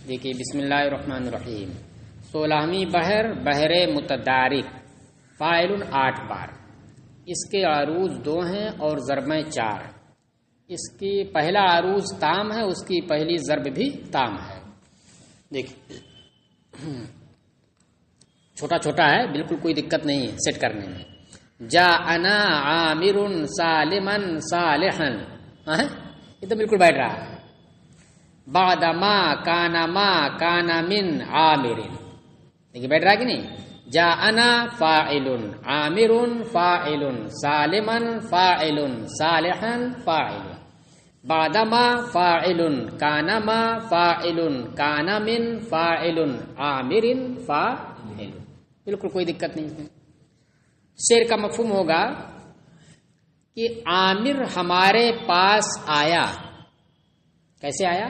دیکھیے بسم اللہ الرحمن الرحیم 16ویں بحر بحر متدارک فاعل 8 بار. اس کے عروض 2 ہیں اور ضربیں 4. اس کی پہلا عروض تام ہے، اس کی پہلی ضرب بھی تام ہے. دیکھیے چھوٹا چھوٹا ہے، بالکل کوئی دقت نہیں ہے سیٹ کرنے میں. جاءنا عامر سالما صالحا، یہ تو بالکل بیٹھ رہا ہے. بعد ما کان من عامر، دیکھیے بیٹھ رہا کہ نہیں. جاءنا فاعل عامر فاعل سالما فاعل صالحا فاعل. بعد ما فاعل ما فاعل کان من فاعل عامر فاعل. بالکل کوئی دقت نہیں ہے. شعر کا مفہوم ہوگا کہ عامر ہمارے پاس آیا. کیسے آیا؟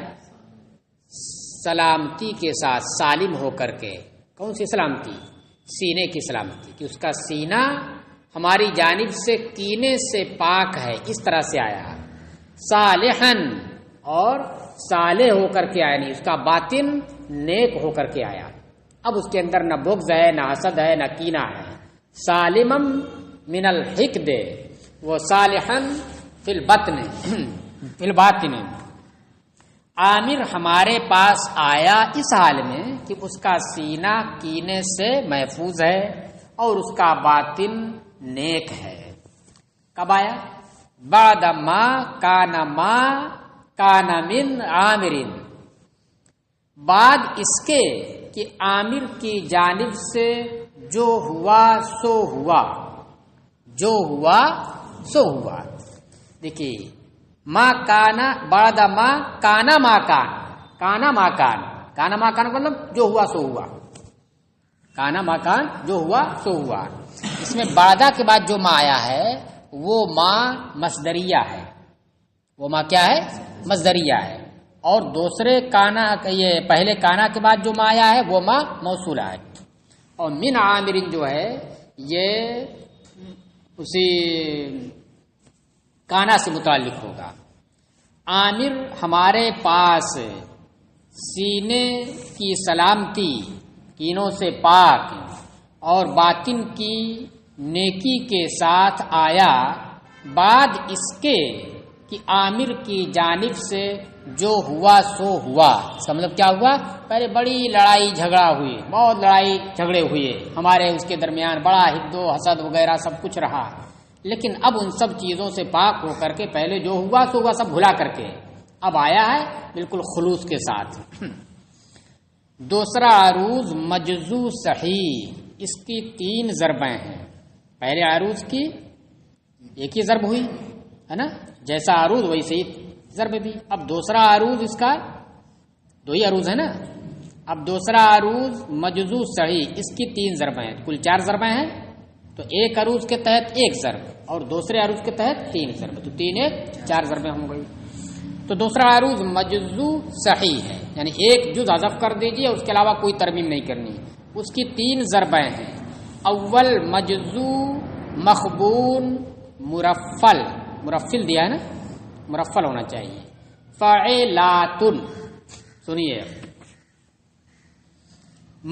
سلامتی کے ساتھ، سالم ہو کر کے. کون سی سلامتی؟ سینے کی سلامتی، کہ اس کا سینہ ہماری جانب سے کینے سے پاک ہے، اس طرح سے آیا. صالحن، اور صالح ہو کر کے آیا، نہیں اس کا باطن نیک ہو کر کے آیا. اب اس کے اندر نہ بغض ہے، نہ حسد ہے، نہ کینہ ہے. سالمم من الحقد و صالحن فی البطن فی الباطن. عامر ہمارے پاس آیا اس حال میں کہ اس کا سینہ کینے سے محفوظ ہے اور اس کا باطن نیک ہے. کب آیا؟ بعد ما کان من عامر، بعد اس کے کہ عامر کی جانب سے جو ہوا سو ہوا، جو ہوا سو ہوا. دیکھیے ما کانا بعد ما کانا ما کان، کانا ما کان، کانا ما کان مطلب جو ہوا سو ہوا. کانا ما کان جو ہوا سو ہوا. اس میں بعدہ کے بعد جو ما آیا ہے وہ ما مصدریہ ہے. وہ ما کیا ہے؟ مصدریہ ہے. اور دوسرے کانا، یہ پہلے کانا کے بعد جو ما آیا ہے وہ ما موصولہ ہے. اور من عامرین جو ہے یہ اسی کانا سے متعلق ہوگا. عامر ہمارے پاس سینے کی سلامتی، کینوں سے پاک اور باطن کی نیکی کے ساتھ آیا. بعد اس کے کہ عامر کی جانب سے جو ہوا سو ہوا. اس کا مطلب کیا ہوا؟ پہلے بڑی لڑائی جھگڑا ہوئی، بہت لڑائی جھگڑے ہوئے ہمارے اس کے درمیان، بڑا حقد و حسد وغیرہ سب کچھ رہا. لیکن اب ان سب چیزوں سے پاک ہو کر کے پہلے جو ہوا سو ہوا سب بھلا کر کے اب آیا ہے بالکل خلوص کے ساتھ. دوسرا عروض مجزو صحیح، اس کی 3 ضربیں ہیں. پہلے عروض کی ایک ہی ضرب ہوئی ہے نا، جیسا عروض ویسے ہی ضرب بھی. اب دوسرا عروض اس کا 2 ہی عروض ہے نا. اب دوسرا عروض مجزو صحیح، اس کی 3 ضربیں ہیں. کل 4 ضربیں ہیں، تو ایک عروض کے تحت 1 ضرب اور دوسرے عروض کے تحت 3 ضرب، تو 3 1 4 ضربیں ہو گئی. تو دوسرا عروض مجزو صحیح ہے، یعنی ایک جز حذف کر دیجیے، اس کے علاوہ کوئی ترمیم نہیں کرنی. اس کی 3 ضربیں ہیں. اول مجزو مخبون مرفل، مرفل دیا ہے نا، مرفل ہونا چاہیے. فاعلاتن، سنیے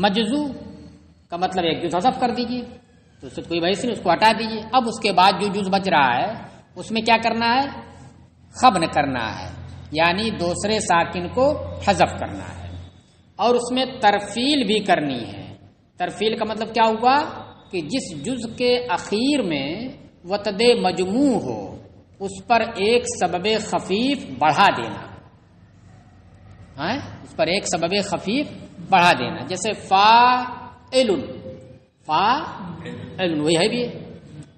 مجزو کا مطلب ایک جز حذف کر دیجیے، تو اس سے کوئی بحث نہیں، اس کو ہٹا دیجیے. اب اس کے بعد جو جز بچ رہا ہے اس میں کیا کرنا ہے؟ خبن کرنا ہے، یعنی دوسرے ساکن کو حذف کرنا ہے. اور اس میں ترفیل بھی کرنی ہے. ترفیل کا مطلب کیا ہوا؟ کہ جس جز کے اخیر میں وتد مجموع ہو اس پر ایک سبب خفیف بڑھا دینا. اس پر ایک سبب خفیف بڑھا دینا. جیسے فاعل، فاعل وہی ہے بھی،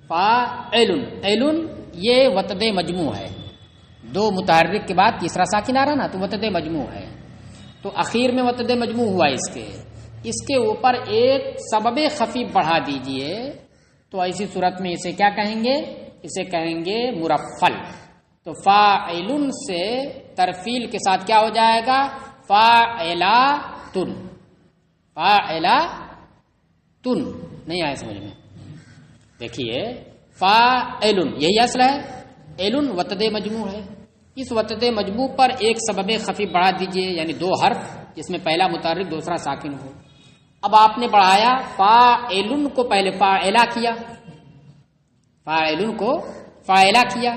فاعل، علن یہ وتد مجموع ہے. 2 متحرک کے بعد تیسرا ساکن آ رہا نا، تو وتد مجموع ہے. تو اخیر میں وتد مجموع ہوا اس کے اوپر ایک سبب خفیف بڑھا دیجئے. تو ایسی صورت میں اسے کیا کہیں گے؟ اسے کہیں گے مرفل. تو فاعل سے ترفیل کے ساتھ کیا ہو جائے گا؟ فاعلاتن. فاعلاتن نہیں آیا سمجھ میں؟ دیکھیے فاعل یہی اصل ہے، علن وتد مجموع ہے. اس وتد مجموع پر ایک سبب خفیف بڑھا دیجئے، یعنی 2 حرف جس میں پہلا متحرک دوسرا ساکن ہو. اب آپ نے بڑھایا فاعل کو پہلے فاعلا کیا، فاعل کو فاعلا کیا،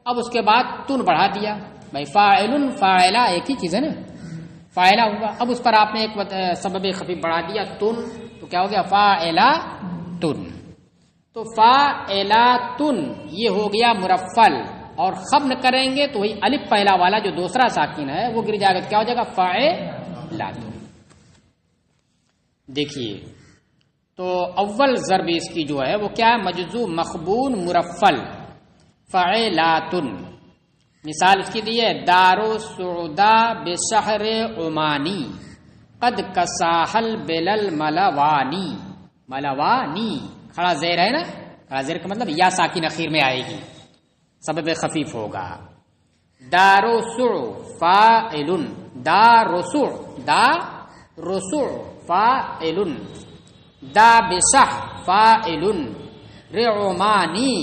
اب اس کے بعد تن بڑھا دیا. بھائی فاعل فاعلا ایک ہی چیز ہے نا، فاعلا ہوا. اب اس پر آپ نے ایک سبب خفیف بڑھا دیا تن، تو کیا ہو گیا فاعلا تن. تو فاعلا تن یہ ہو گیا مرفل، اور خفن کریں گے تو وہی الف پہلا والا جو دوسرا ساکن ہے وہ گر جائے گا، کیا ہو جائے گا فاعلا تن. دیکھیے تو اول ضرب اس کی جو ہے وہ کیا ہے، مجزوم مخبون مرفل فعلاتن. مثال اس کی دی ہے دارو سعودا بشہر عمانی قد کساحل بلل ملوانی. ملوانی کھڑا زیر ہے نا، کھڑا زیر کا مطلب یا ساکن اخیر میں آئے گی، سبب خفیف ہوگا. دارو سع فاعل، دارو سع دا رسع فاعل، دا بشح فاعل، رعمانی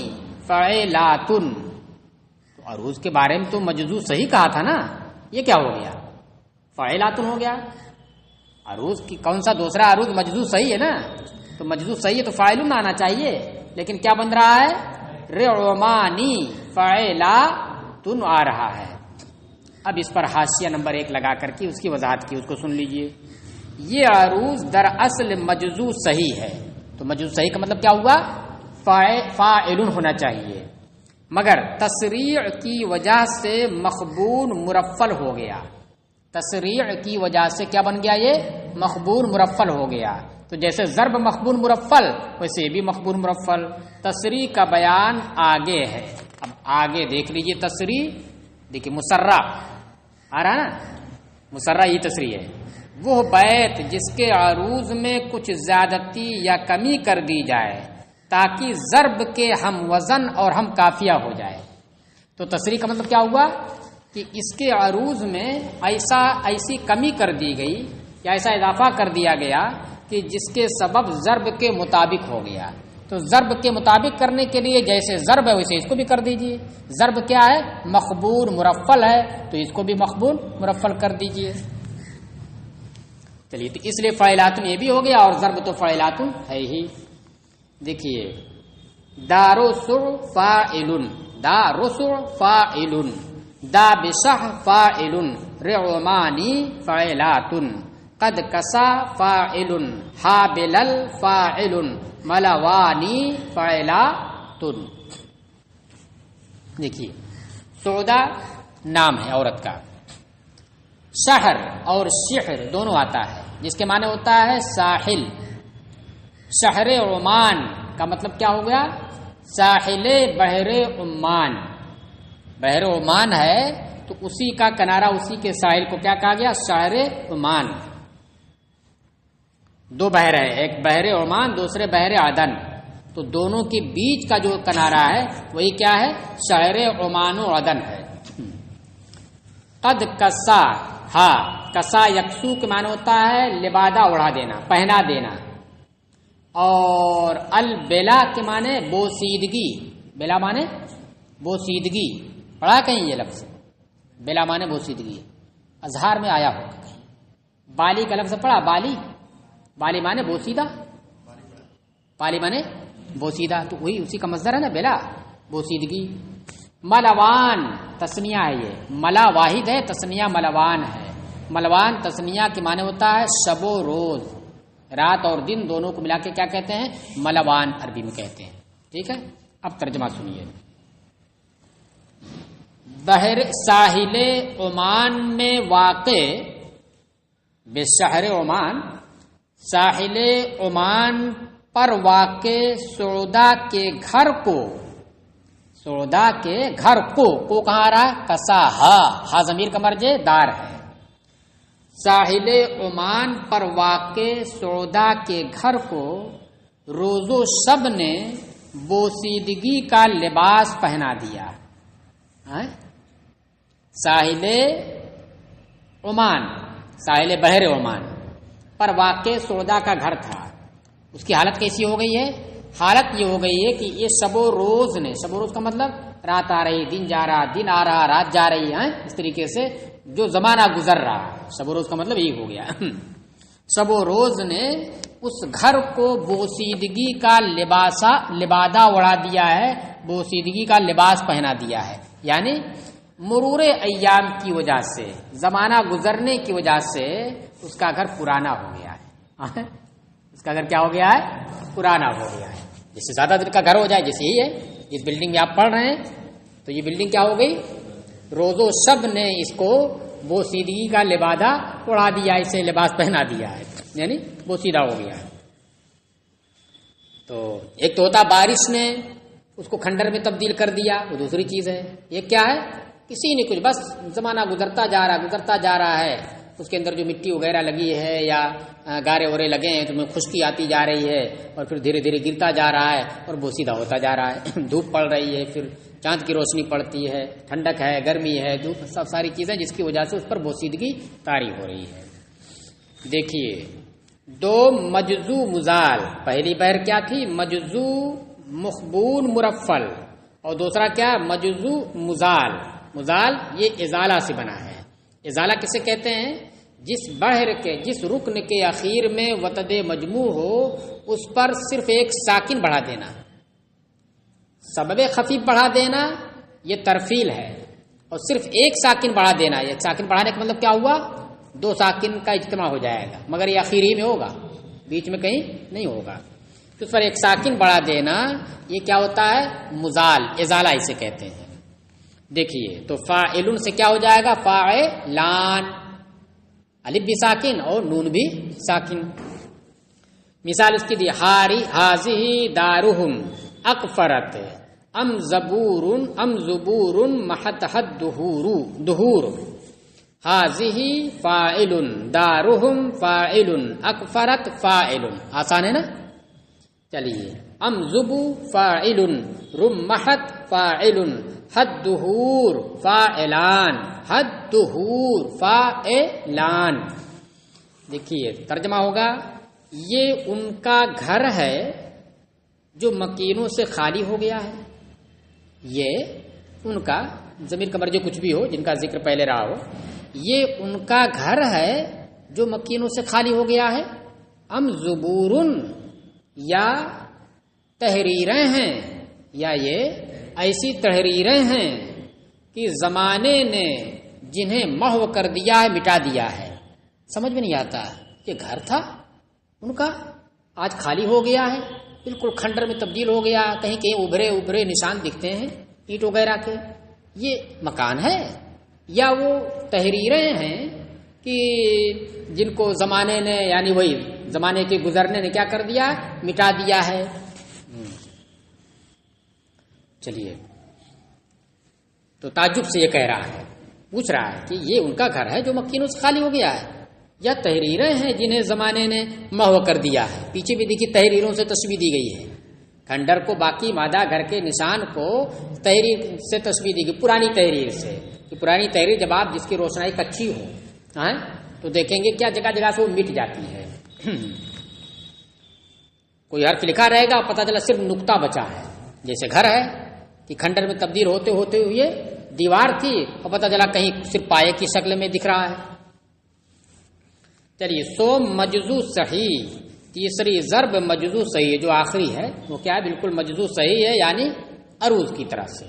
فعلاتن. تو عروض کے بارے میں تو مجزو صحیح کہا تھا نا، یہ کیا ہو گیا فعلاتن ہو گیا. عروض کی کون سا دوسرا عروض مجزو صحیح ہے نا، تو مجزو صحیح ہے تو فاعلن آنا چاہیے، لیکن کیا بن رہا ہے رعمانی فعلاتن آ رہا ہے. اب اس پر حاشیہ نمبر 1 لگا کر کے اس کی وضاحت کی، اس کو سن لیجئے. یہ عروض در اصل مجزو صحیح ہے، تو مجزو صحیح کا مطلب کیا ہوا فاعلن ہونا چاہیے، مگر تسریع کی وجہ سے مخبون مرفل ہو گیا. تسریع کی وجہ سے کیا بن گیا، یہ مخبون مرفل ہو گیا. تو جیسے ضرب مخبون مرفل ویسے بھی مخبون مرفل. تسریع کا بیان آگے ہے، اب آگے دیکھ لیجئے. تسریع دیکھیے مسرہ آ رہا نا، مسرہ یہ تسریع ہے. وہ بیت جس کے عروض میں کچھ زیادتی یا کمی کر دی جائے تاکہ ضرب کے ہم وزن اور ہم قافیہ ہو جائے. تو تسریع کا مطلب کیا ہوا کہ اس کے عروض میں ایسی کمی کر دی گئی یا ایسا اضافہ کر دیا گیا کہ جس کے سبب ضرب کے مطابق ہو گیا. تو ضرب کے مطابق کرنے کے لیے جیسے ضرب ہے ویسے اس کو بھی کر دیجئے. ضرب کیا ہے مخبون مرفل ہے، تو اس کو بھی مخبون مرفل کر دیجئے. چلیے تو اس لیے فعلاتن یہ بھی ہو گیا، اور ضرب تو فعلاتن ہے ہی. دیکھیے دارو سع فاعل، دارو سع فاعل، دا بشح فاعل، رعمانی فعلاتن، قد کسا فاعل، حابلل فاعل، ملوانی فعلاتن. دیکھیے سعودا نام ہے عورت کا، شہر اور شہر دونوں آتا ہے، جس کے معنی ہوتا ہے ساحل. شہر عمان کا مطلب کیا ہو گیا ساحل بحر عمان. بحر عمان ہے تو اسی کا کنارہ، اسی کے ساحل کو کیا کہا گیا شہر عمان. دو بحر ہے، ایک بحر عمان دوسرے بحر عدن، تو دونوں کے بیچ کا جو کنارہ ہے وہی کیا ہے شہر عمان و عدن ہے. قد کسا، ہاں کسا یکسو کے معنی ہوتا ہے لبادہ اڑا دینا، پہنا دینا. اور البلا کے معنی بوسیدگی، بلا معنی بوسیدگی، پڑھا کہیں یہ لفظ بلا معنی بوسیدگی، اظہار میں آیا ہوگا. بالی کا لفظ پڑھا، بالی، بالی معنی بوسیدہ، بالی معنی بوسیدہ، تو وہی اسی کا مصدر ہے نا بلا، بوسیدگی. ملوان تسنیہ ہے، یہ ملا واحد ہے، تسنیہ ملوان ہے. ملوان تسنیہ کے معنی ہوتا ہے شب و روز، رات اور دن دونوں کو ملا کے کیا کہتے ہیں ملوان عربی میں کہتے ہیں. ٹھیک ہے، اب ترجمہ سنیے. بحر ساحل عمان میں واقع، بشہر عمان، ساحل عمان پر واقع سعودا کے گھر کو، سعودا کے گھر کو کہاں آ رہا ہے کسا، ہا ضمیر کا مرجع دار ہے. ساحل عمان پر واقع سعودا کے گھر کو روز و شب نے بوسیدگی کا لباس پہنا دیا. ساحل عمان، ساحل بحر عمان پر واقع سعودا کا گھر تھا، اس کی حالت کیسی ہو گئی ہے؟ حالت یہ ہو گئی ہے کہ یہ شب و روز نے، شب و روز کا مطلب رات آ رہی دن جا رہا، دن آ رہا رات جا رہی ہے، اس طریقے سے جو زمانہ گزر رہا ہے، شب و روز کا مطلب یہی ہو گیا، شب و روز نے اس گھر کو بوسیدگی کا لبادہ اڑا دیا ہے، بوسیدگی کا لباس پہنا دیا ہے، یعنی مرور ایام کی وجہ سے، زمانہ گزرنے کی وجہ سے اس کا گھر پرانا ہو گیا ہے، اس کا گھر کیا ہو گیا ہے؟ پرانا ہو گیا ہے۔ جس سے زیادہ دن کا گھر ہو جائے، جیسے یہی ہے، اس بلڈنگ میں آپ پڑھ رہے ہیں تو یہ بلڈنگ کیا ہو گئی؟ روز و شب نے اس کو بوسیدگی کا لبادہ اڑا دیا، اسے لباس پہنا دیا ہے، یعنی بوسیدہ ہو گیا ہے۔ تو ایک تو ہوتا بارش نے اس کو کھنڈر میں تبدیل کر دیا، وہ دوسری چیز ہے۔ یہ کیا ہے؟ کسی نے کچھ، بس زمانہ گزرتا جا رہا ہے، اس کے اندر جو مٹی وغیرہ لگی ہے یا گارے وغیرہ لگے ہیں تو میں خشکی آتی جا رہی ہے اور پھر دھیرے دھیرے گرتا جا رہا ہے اور بوسیدہ ہوتا جا رہا ہے۔ دھوپ پڑ رہی ہے، پھر چاند کی روشنی پڑتی ہے، ٹھنڈک ہے، گرمی ہے، دھوپ، سب ساری چیزیں جس کی وجہ سے اس پر بوسیدگی طاری ہو رہی ہے۔ دیکھیے دو مجزو مزال، پہلی بہر کیا تھی؟ مجزو مخبون مرفل، اور دوسرا کیا؟ مجزو مزال۔ مزال یہ ازالہ سے بنا ہے۔ ازالہ کسے کہتے ہیں؟ جس بحر کے، جس رکن کے اخیر میں وتد مجموع ہو اس پر صرف ایک ساکن بڑھا دینا، سبب خفیف بڑھا دینا، یہ ترفیل ہے، اور صرف ایک ساکن بڑھا دینا، یہ ساکن بڑھانے کا مطلب کیا ہوا؟ دو ساکن کا اجتماع ہو جائے گا، مگر یہ اخیر ہی میں ہوگا، بیچ میں کہیں نہیں ہوگا، تو اس پر ایک ساکن بڑھا دینا، یہ کیا ہوتا ہے؟ مزال، ازالہ اسے کہتے ہیں۔ دیکھیے تو فاعلن سے کیا ہو جائے گا؟ فاعلان، الف بھی ساکن اور نون بھی ساکن۔ مثال اس کی دی، حاضی دارہم اکفرت ام زبور محتحت دہور۔ حاضی فاعل، دارہم فاعل، اکفرت فاعل، آسان ہے نا؟ چلیے، ام زبو فاعل، رمحت فاعل، حد دہور فاعلان، حد دہور فاعلان۔ دیکھیے ترجمہ ہوگا، یہ ان کا گھر ہے جو مکینوں سے خالی ہو گیا ہے، یہ ان کا، ضمیر کا مرجع کچھ بھی ہو، جن کا ذکر پہلے رہا ہو، یہ ان کا گھر ہے جو مکینوں سے خالی ہو گیا ہے۔ ام زبورن، یا تحریریں ہیں، یا یہ ایسی تحریریں ہیں کہ زمانے نے جنہیں محو کر دیا ہے، مٹا دیا ہے۔ سمجھ میں نہیں آتا، یہ گھر تھا ان کا، آج خالی ہو گیا ہے، بالکل کھنڈر میں تبدیل ہو گیا، کہیں کہیں ابھرے نشان دکھتے ہیں اینٹ وغیرہ کے۔ یہ مکان ہے یا وہ تحریریں ہیں کہ جن کو زمانے نے، یعنی وہی زمانے کے گزرنے نے کیا کر دیا؟ مٹا دیا ہے۔ چلیے، تو تعجب سے یہ کہہ رہا ہے، پوچھ رہا ہے کہ یہ ان کا گھر ہے جو مکینوں سے خالی ہو گیا ہے، یا تحریریں ہیں جنہیں زمانے نے محو کر دیا ہے؟ پیچھے بھی دیکھیے تحریروں سے تشبیہ دی گئی ہے، کھنڈر کو، باقی مادہ گھر کے نشان کو تحریر سے تشبیہ دی گئی، پرانی تحریر سے، کہ پرانی تحریر جب آپ جس کی روشنائی کچی ہو تو دیکھیں گے کیا جگہ جگہ سے وہ مٹ جاتی ہے، کوئی حرف لکھا رہے گا، پتہ چلا صرف نقطہ بچا ہے، جیسے گھر ہے کہ کھنڈر میں تبدیل ہوتے ہوئے دیوار تھی اور پتہ چلا کہیں صرف پائے کی شکل میں دکھ رہا ہے۔ چلیے، سو مجزو صحیح، تیسری ضرب مجزو صحیح جو آخری ہے وہ کیا ہے؟ بالکل مجزو صحیح ہے، یعنی عروض کی طرح سے۔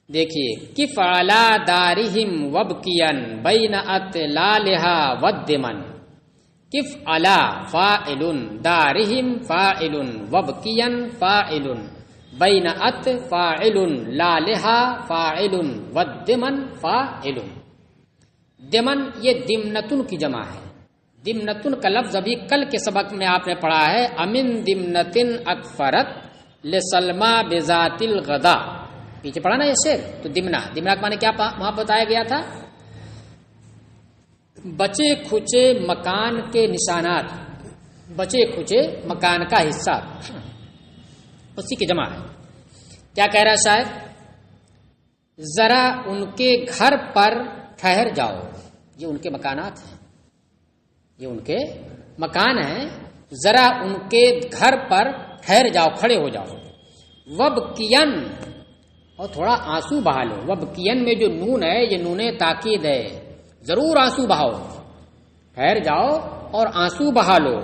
دیکھیے، کف علی دارہم وبکین بین اطلالھا ودمن، کف علی فاعل، دارہم فاعل، وبکین فاعل، بین ات فاعل، لالھا فاعل، ودمن فاعل۔ دمن یہ دمنتن کی جمع ہے، دمنتن کا لفظ ابھی کل کے سبق میں آپ نے پڑھا ہے، امن دمنتن اکفرت لسلما بذات الغدا، پیچھے پڑھا نا یہ شعر، تو دمنا کے معنی کیا وہاں بتایا گیا تھا؟ بچے کھچے مکان کے نشانات، بچے کھچے مکان کا حصہ، اسی کی جمع ہے۔ کیا کہہ رہا ہے شاید؟ ذرا ان کے گھر پر ٹھہر جاؤ، یہ ان کے مکانات ہیں، یہ ان کے مکان ہیں، ذرا ان کے گھر پر ٹھہر جاؤ، کھڑے ہو جاؤ۔ وبکین، اور تھوڑا آنسو بہا لو، وبکین میں جو نون ہے یہ نون تاکید ہے، ضرور آنسو بہاؤ، ٹھہر جاؤ اور آنسو بہا لو.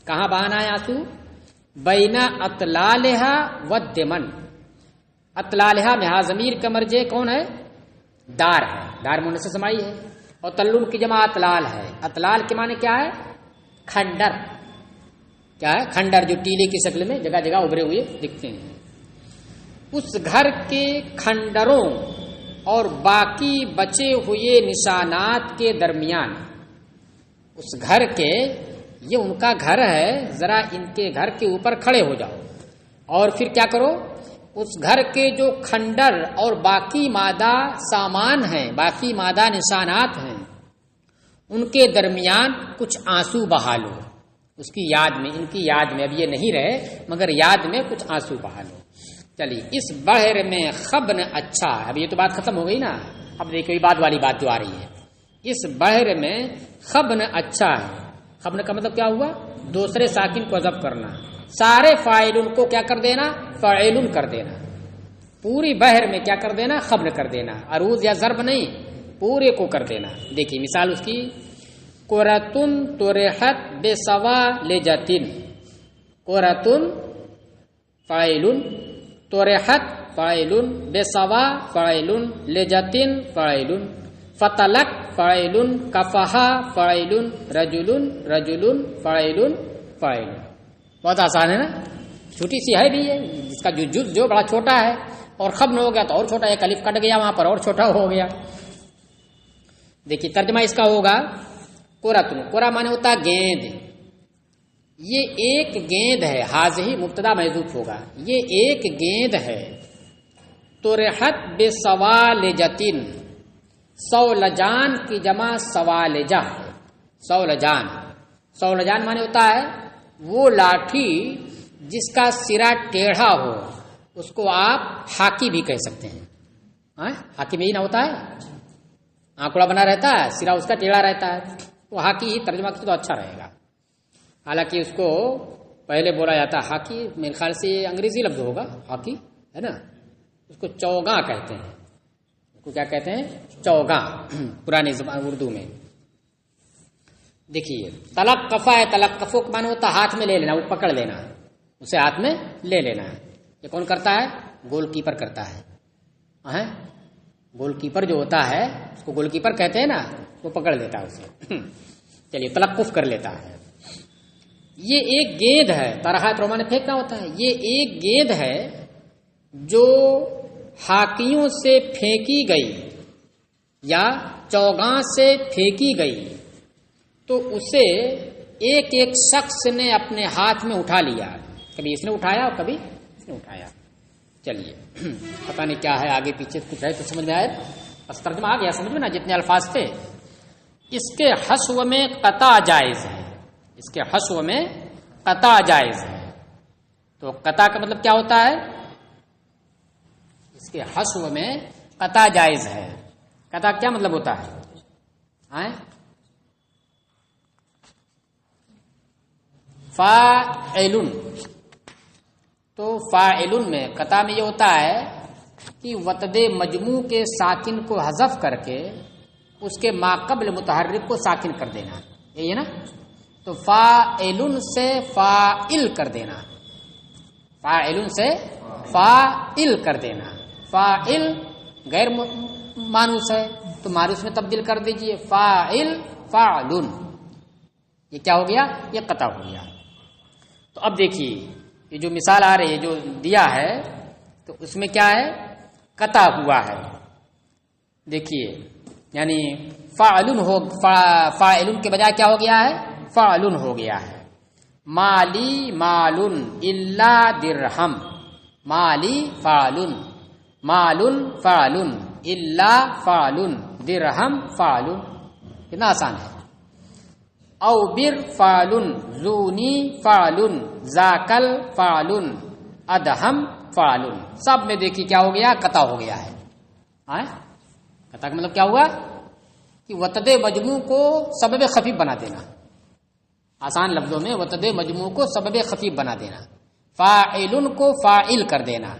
کہاں بہانا ہے آنسو؟ بین اطلالہا والدمن. اطلالہا میں ہا ضمیر کا مرجع کون ہے؟ دار ہے، دار مؤنث سمائی ہے، اور تلل کی جمع اطلال ہے. اطلال کے معنی کیا ہے؟ کھنڈر. کیا ہے؟ کھنڈر، جو ٹیلے کی شکل میں جگہ جگہ ابھرے ہوئے دکھتے ہیں. اس گھر کے کھنڈروں اور باقی بچے ہوئے نشانات کے درمیان، اس گھر کے، یہ ان کا گھر ہے، ذرا ان کے گھر کے اوپر کھڑے ہو جاؤ اور پھر کیا کرو؟ اس گھر کے جو کھنڈر اور باقی مادہ سامان ہیں، باقی مادہ نشانات ہیں، ان کے درمیان کچھ آنسو بہا لو. اس کی یاد میں، ان کی یاد میں، اب یہ نہیں رہے مگر یاد میں کچھ آنسو بہا لو. چلیے، اس بحر میں خبن اچھا ہے. اب یہ تو بات ختم ہو گئی نا. اب دیکھو بعد والی بات جو آ رہی ہے. اس بحر میں خبن اچھا ہے. خبن کا مطلب کیا ہوا؟ دوسرے ساکن کو حذف کرنا. سارے فاعلن کو کیا کر دینا؟ فاعلن کر دینا. پوری بحر میں کیا کر دینا؟ خبن کر دینا. عروض یا ضرب نہیں، پورے کو کر دینا. دیکھیے مثال اس کی، قرۃن طرحت بسوالجۃ. قرۃن فاعلن، طرحت فاعلن، بسوا فاعلن، لجۃ فاعلن، فتلق فاعلن، کفہا فاعلن، رجل رجل فاعلن فاعلن. بہت آسان ہے نا، چھوٹی سی ہے بھی ہے، جس کا جو جز جو بڑا چھوٹا ہے، اور خبن ہو گیا تو اور چھوٹا، ایک الف کٹ گیا وہاں پر اور چھوٹا ہو گیا. دیکھیے ترجمہ اس کا ہوگا، قرۃن، قرہ مانے ہوتا ہے گیند. یہ ایک گیند ہے، حاضی مبتدا محذوف ہوگا، یہ ایک گیند ہے. طرحت بسوالجۃ، سولجان کی جمع سوالجہ ہے. سولجان، سولجان مانے ہوتا ہے وہ لاٹھی جس کا سرا ٹیڑھا ہو، اس کو آپ ہاکی بھی کہہ سکتے ہیں. ہاکی میں ہی نہ ہوتا ہے، آنکڑا بنا رہتا ہے، سرا اس کا ٹیڑھا رہتا ہے، تو ہاکی ہی ترجمہ تو اچھا رہے گا. حالانکہ اس کو پہلے بولا جاتا ہے ہاکی، میرے خیال سے یہ انگریزی لفظ ہوگا ہاکی، ہے نا. اس کو چوگاں کہتے ہیں. اس کو کیا کہتے ہیں؟ چوگاں، پرانی زبان اردو میں. دیکھیے تلقفہ ہے، تلقفو کا معنی ہوتا ہے ہاتھ میں لے لینا، وہ پکڑ لینا، اسے ہاتھ میں لے لینا. یہ کون کرتا ہے؟ گول کیپر کرتا ہے. گول کیپر جو ہوتا ہے اس کو گول کیپر کہتے ہیں نا، وہ پکڑ لیتا ہے اسے. چلیے تلقف کر لیتا ہے. یہ ایک گیند ہے، طرح پرما نے پھینکنا ہوتا ہے. یہ ایک گیند ہے جو ہاکیوں سے پھینکی گئی یا چوگاں سے پھینکی گئی، تو اسے ایک ایک شخص نے اپنے ہاتھ میں اٹھا لیا. کبھی اس نے اٹھایا اور کبھی اس نے اٹھایا. چلیے پتہ نہیں کیا ہے، آگے پیچھے کچھ ہے تو سمجھ میں آئے، بس ترجمہ آ گیا سمجھ میں نا جتنے الفاظ تھے. اس کے حشو میں قطع جائز ہے. اس کے حشو میں قطع جائز ہے. تو قطع کا مطلب کیا ہوتا ہے؟ اس کے حشو میں قطع جائز ہے. قطع کیا مطلب ہوتا ہے؟ فاعلن. تو فاعلن میں قطع میں یہ ہوتا ہے کہ وطد مجموع کے ساکن کو حذف کر کے اس کے ماقبل متحرک کو ساکن کر دینا، یہی ہے نا. تو فاعلن سے فاعل کر دینا، فاعلن سے فاعل کر دینا. فاعل غیر مانوس ہے تو مانوس میں تبدیل کر دیجئے، فاعل فاعلن. یہ کیا ہو گیا؟ یہ قطع ہو گیا. تو اب دیکھیے یہ جو مثال آ رہی ہے جو دیا ہے تو اس میں کیا ہے؟ قطع ہوا ہے. دیکھیے یعنی فاعلن ہو، فاعلن کے بجائے کیا ہو گیا ہے؟ فاعلن ہو گیا ہے. مالی مالن الا درہم. مالی فاعلن، مالن فاعلن، الا فاعلن، درہم فاعلن. کتنا آسان ہے. او بر فاعلن، زونی فاعلن، ذاکل فاعلن، ادہم فاعلن. سب میں دیکھیے کیا ہو گیا؟ قطع ہو گیا ہے. قطع کا مطلب کیا ہوا؟ کہ وطد مجموع کو سبب خفیف بنا دینا. آسان لفظوں میں وطد مجموع کو سبب خفیف بنا دینا. فاعلن کو فاعل کر دینا،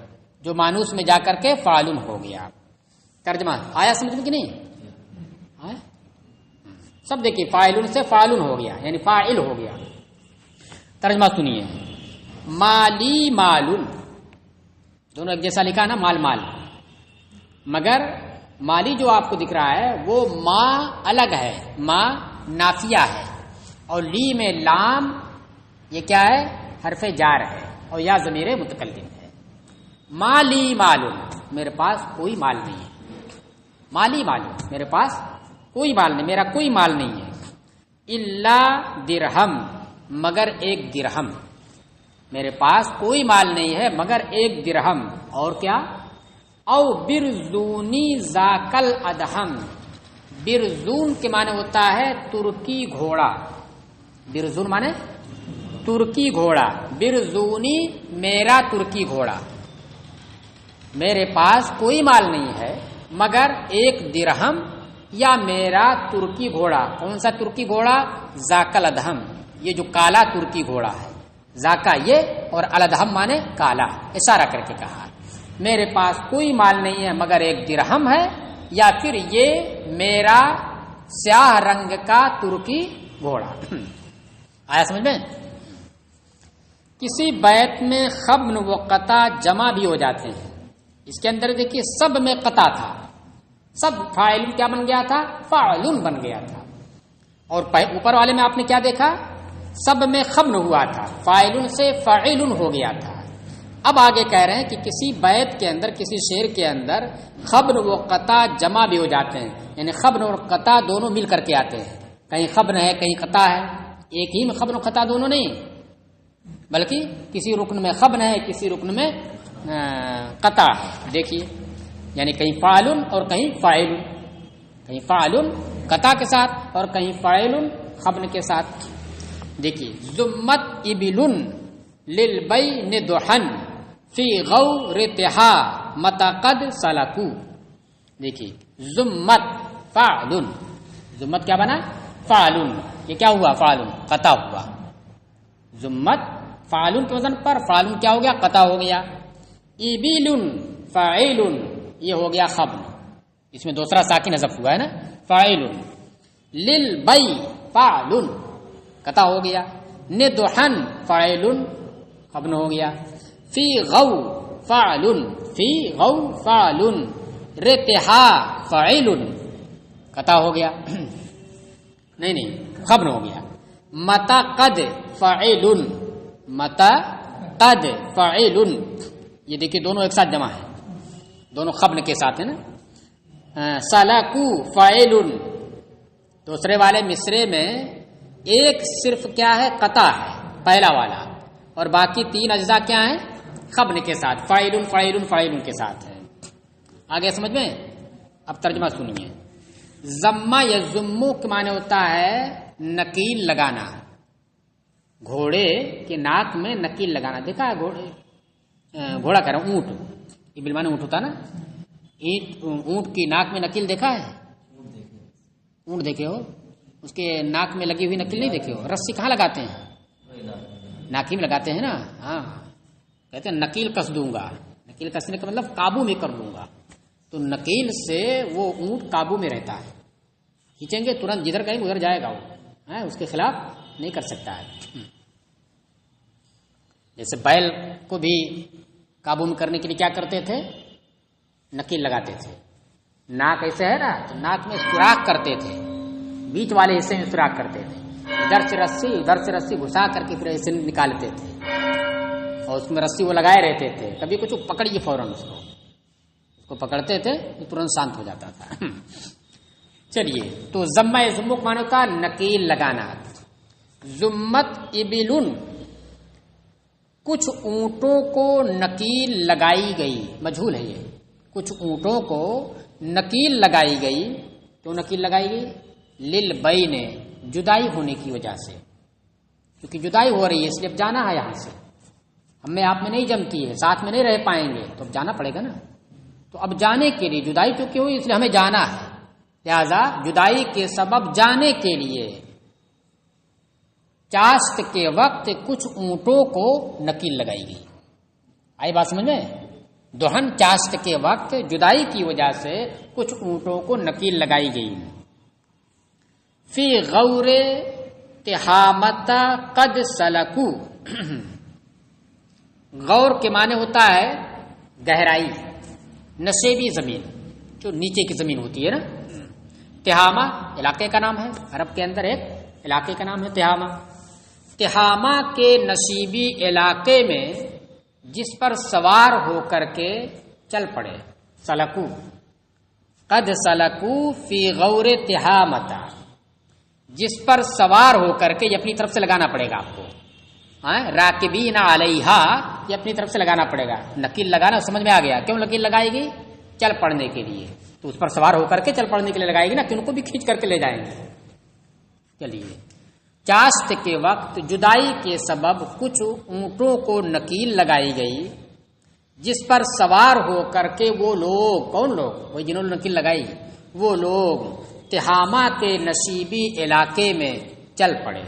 جو مانوس میں جا کر کے فاعلن ہو گیا. ترجمہ آیا سمجھ میں کہ نہیں؟ سب دیکھیے فاعلن سے فاعلن ہو گیا یعنی فاعل ہو گیا. ترجمہ سنیے مالی مالن دونوں ایک جیسا لکھا نا مال مال مگر مالی جو آپ کو دکھ رہا ہے وہ ما الگ ہے ما نافیہ ہے اور لی میں لام یہ کیا ہے حرف جار ہے اور یا ضمیر متکلم ہے. مالی مالن میرے پاس کوئی مال نہیں ہے. مالی مالن میرے پاس کوئی مال نہیں میرا کوئی مال نہیں ہے. الا درہم مگر ایک درہم میرے پاس کوئی مال نہیں ہے مگر ایک درہم. اور کیا او برزونی ذاکل ادہم برزون کے معنی ہوتا ہے ترکی گھوڑا. برزون معنی ترکی گھوڑا. برزونی میرا ترکی گھوڑا. میرے پاس کوئی مال نہیں ہے مگر ایک درہم یا میرا ترکی گھوڑا. کون سا ترکی گھوڑا؟ ذاکل ادہم یہ جو کالا ترکی گھوڑا ہے. ذاکا یہ اور الادہم مانے کالا اشارہ کر کے کہا میرے پاس کوئی مال نہیں ہے مگر ایک درہم ہے یا پھر یہ میرا سیاہ رنگ کا ترکی گھوڑا. آیا سمجھ میں؟ کسی بیت میں خبن و قطع جمع بھی ہو جاتے ہیں. اس کے اندر دیکھیے سب میں قطع تھا سب فاعل کیا بن گیا تھا فاعلن بن گیا تھا اور اوپر والے میں آپ نے کیا دیکھا سب میں خبن ہوا تھا فاعلن سے فاعلن ہو گیا تھا. اب آگے کہہ رہے ہیں کہ کسی بیت کے اندر کسی شعر کے اندر خبن و قطع جمع بھی ہو جاتے ہیں یعنی خبن اور قطع دونوں مل کر کے آتے ہیں. کہیں خبن ہے کہیں قطع ہے ایک ہی میں خبن و قطع دونوں نہیں بلکہ کسی رکن میں خبن ہے کسی رکن میں قطع ہے. دیکھیے یعنی کہیں فاعلن اور کہیں فاعلن کہیں فاعلن قطع کے ساتھ اور کہیں فاعلن خبن کے ساتھ. دیکھیے ذمت ابلن للبین دحن فی غورتہا متقد سلکو. دیکھیے ذمت فاعلن ذمت کیا بنا فاعلن یہ کیا ہوا فاعلن قطع ہوا. ذمت فاعلن کے وزن پر فاعلن کیا ہو گیا قطع ہو گیا. ابلن فاعلن یہ ہو گیا خبن اس میں دوسرا ساکن حذف ہوا ہے نا فاعلن. للبی فاعلن قطع ہو گیا. ندحن فاعلن خبن ہو گیا. فی غو فاعلن فی غو فاعلن. رتہا فاعلن قطع ہو گیا نہیں خبن ہو گیا. متا قد فاعلن متا قد فاعلن یہ دیکھیے دونوں ایک ساتھ جمع ہے دونوں خبن کے ساتھ ہے نا. سلکو فاعلن دوسرے والے مصرے میں ایک صرف کیا ہے قطع ہے پہلا والا اور باقی تین اجزاء کیا ہیں خبن کے ساتھ فاعلن فاعلن فاعلن کے ساتھ ہے. آگے سمجھ میں؟ اب ترجمہ سنیے. ضمہ یا ضمو کے معنی ہوتا ہے نکیل لگانا. گھوڑے کے ناک میں نکیل لگانا دیکھا ہے گھوڑا کہہ رہا ہوں اونٹ ابل معنی اونٹ ہوتا نا اونٹ کی ناک میں نکیل دیکھا ہے اونٹ دیکھے ہو اس کے ناک میں لگی ہوئی نکیل نہیں دیکھے ہو. رسی کہاں لگاتے ہیں ناکی میں لگاتے ہیں نا. ہاں کہتے ہیں نکیل کس دوں گا. نکیل کسنے کا مطلب قابو میں کر لوں گا. تو نکیل سے وہ اونٹ قابو میں رہتا ہے کھینچیں گے ترنت جدھر کہیں ادھر جائے گا وہ اس کے خلاف نہیں کر سکتا ہے. جیسے بیل کو بھی قابو میں کرنے کے لیے کیا کرتے تھے نکیل لگاتے تھے. ناک ایسے ہے نا تو ناک میں سوراخ کرتے تھے بیچ والے حصے میں سوراخ کرتے تھے ادھر سے رسی گھسا کر کے پھر ایسے نکالتے تھے اور اس میں رسی وہ لگائے رہتے تھے. کبھی کچھ پکڑیے فوراً اس کو پکڑتے تھے تو ترنت شانت ہو جاتا تھا. چلیے تو ضمہ ضمک معنی کا نکیل لگانا. ضمت ابلن کچھ اونٹوں کو نکیل لگائی گئی مجہول ہے یہ کچھ اونٹوں کو نکیل لگائی گئی. کیوں نکیل لگائی گئی؟ للبین جدائی ہونے کی وجہ سے کیونکہ جدائی ہو رہی ہے اس لیے اب جانا ہے. یہاں سے ہمیں آپ میں نہیں جمتی ہے ساتھ میں نہیں رہ پائیں گے تو اب جانا پڑے گا نا. تو اب جانے کے لیے جدائی چونکہ ہوئی اس لیے ہمیں جانا ہے لہذا جدائی کے سبب جانے کے لیے چاشت کے وقت کچھ اونٹوں کو نکیل لگائی گئی. آئی بات سمجھ میں؟ دہن چاشت کے وقت جدائی کی وجہ سے کچھ اونٹوں کو نکیل لگائی گئی. فی غور تہامت قد سلکو، غور کے معنی ہوتا ہے گہرائی، نشیبی زمین، جو نیچے کی زمین ہوتی ہے نا. تہامہ علاقے کا نام ہے، عرب کے اندر ایک علاقے کا نام ہے تہامہ. تہامہ کے نشیبی علاقے میں جس پر سوار ہو کر کے چل پڑے، سلکو، قد سلکو فی غور تہامتا، جس پر سوار ہو کر کے، یہ اپنی طرف سے لگانا پڑے گا آپ کو، راکبین علیہا، یہ اپنی طرف سے لگانا پڑے گا. نکیل لگانا سمجھ میں آ گیا کیوں نکیل لگائے گی؟ چل پڑنے کے لیے، تو اس پر سوار ہو کر کے چل پڑنے کے لیے لگائے گی نا، کہ ان کو بھی کھینچ کر کے لے جائیں گے. چلیے، چاشت کے وقت جدائی کے سبب کچھ اونٹوں کو نکیل لگائی گئی، جس پر سوار ہو کر کے وہ لوگ، کون لوگ؟ وہی جنہوں نے نکیل لگائی، وہ لوگ تہامہ کے نشیبی علاقے میں چل پڑے.